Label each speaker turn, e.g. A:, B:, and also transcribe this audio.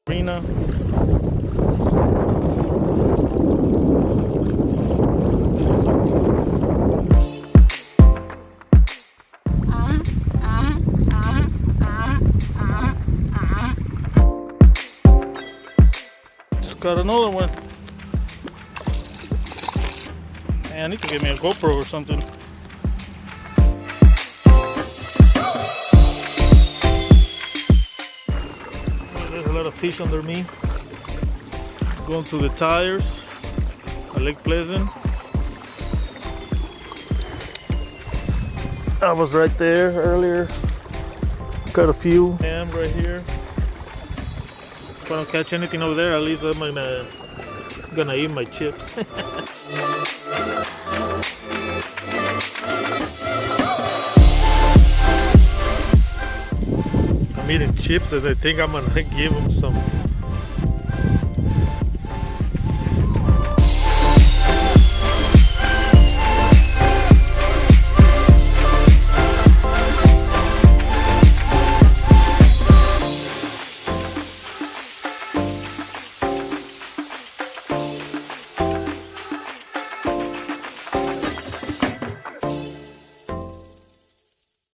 A: Arena. Just got another one. Man, I need to get me a GoPro or something. There's a lot of fish under me. Going through the tires at Lake Pleasant. I was right there earlier. Got a few. I am right here. If I don't catch anything over there, at least I'm gonna eat my chips. I'm eating chips and I think I'm gonna give them some